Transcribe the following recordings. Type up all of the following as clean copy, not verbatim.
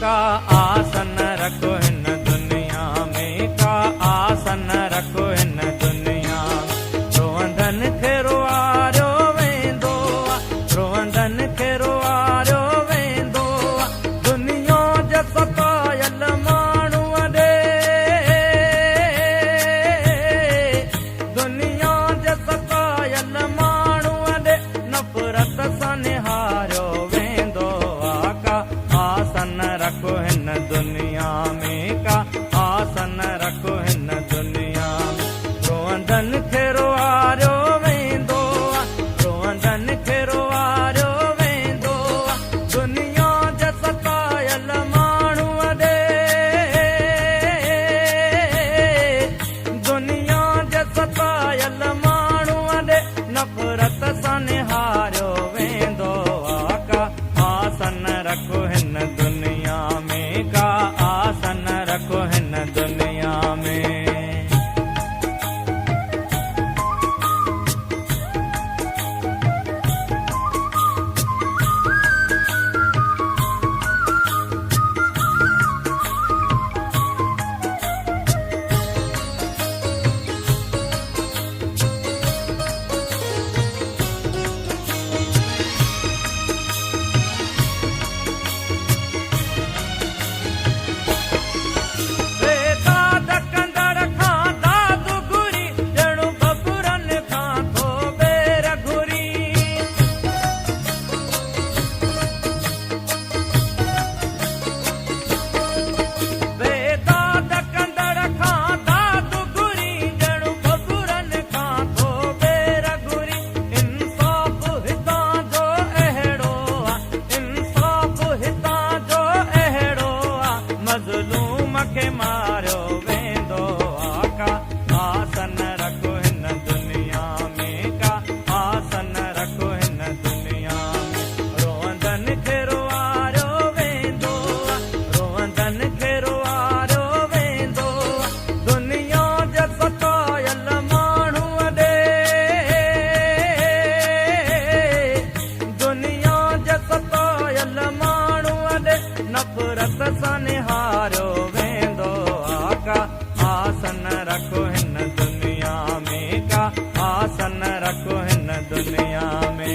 का आसन रखो हिन दुनिया में, का आसन रखो हिन दुनिया में। रोअंदन खे रुआरियो वेंदो आहे, रोअंदन खे रुआरियो वेंदो आहे। दुनिया जा सतायल माण्हूअ ॾे, दुनिया जा सतायल माण्हूअ ॾे नफ़रत सां निहारियो वेंदो आहे। का आसन रखो हिन दुनिया में, का आसन रखो हिन दुनिया में। रोअंदन खे रुआरियो वेंदो आहे, रोअंदन खे रुआरियो वेंदो आहे। दुनिया जा सतायल माण्हूअ ॾे, दुनिया जा सतायल माण्हूअ ॾे नफ़रत सां निहारियो वेंदो आहे। का आसन रखो हिन दुनिया में, का आसन रखो हिन दुनिया में। मज़लूम खे मारियो वेंदो आहे। का आसन रखो हिन दुनिया में, का आसन रखो हिन दुनिया में। रोअंदन खे रुआरियो वेंदो आहे, रोअंदन खे रुआरियो वेंदो आहे। दुनिया जा सतायल माण्हूअ ॾे, दुनिया जा सतायल माण्हूअ ॾे नफ़रत सां निहारियो वेंदो आहे। का आसन रखो हिन दुनिया में, का आसन रखो हिन दुनिया में।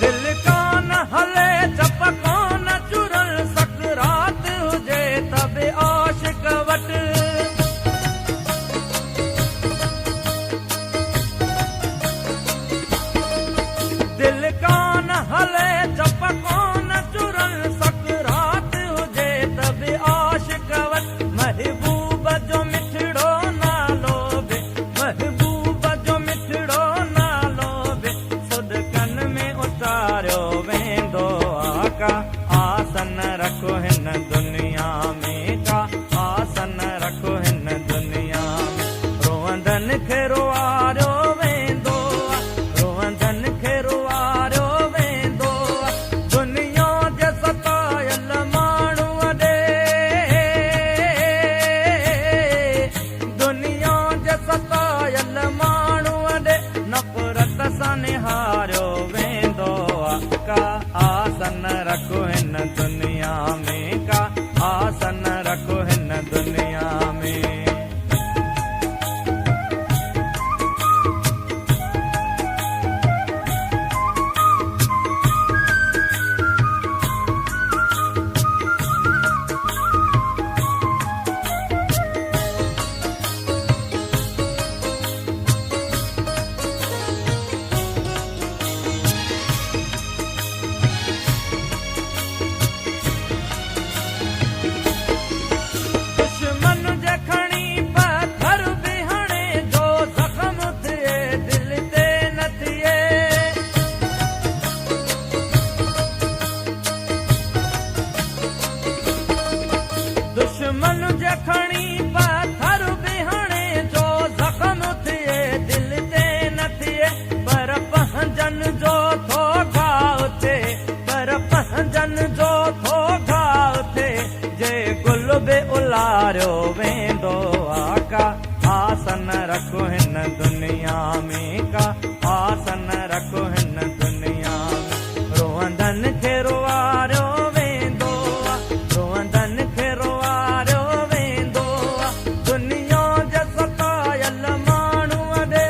दिल कान हले चप कान चुरल, सकरात हुजे त बि आशिक वटि। दिल कान हले चप कान चुरल, सकरात हुजे त बि आशिक वटि। महबूब जो मिठड़ो नालो बि, महबूब जो मिठड़ो नालो बि सुॾकन में उतारियो वेंदो आहे। का आसन रखो हिन दुनिया में, का आसन रखो हिन दुनिया में। रोअंदन खे रुआरियो वेंदो आहे, रोअंदन खे रुआरियो वेंदो आहे। दुनिया जा सतायल माण्हूअ ॾे, दुनिया जा सतायल माण्हूअ ॾे नफ़रत सां निहारियो वेंदो आहे। का आसन रखो हिन दुनिया में, का आसन रखो हिन दुनिया में। दुश्मन जे हारियो वेंदो आका आसन रखो हिन दुनिया में का आसन रखो हिन दुनिया में रोअंदन खे रुआरियो वेंदो रोअंदन खे रुआरियो वेंदो दुनिया जे सतायल माण्हूअ ॾे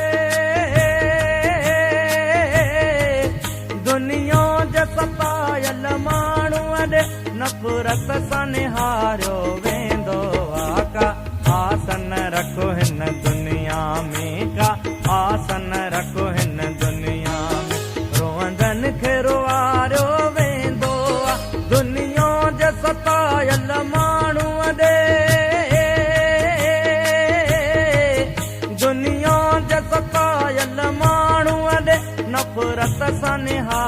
दुनिया जे सतायल माण्हूअ ॾे नफ़रत सां निहारियो वेंदो आका आसन रखो हिन दुनिया में का आसन रखो हिन दुनिया में रोअंदन खे रुआरियो वेंदो दुनिया जे सतायल माण्हूअ ॾे दुनिया जे सतायल माण्हूअ ॾे नफ़रत सां निहारियो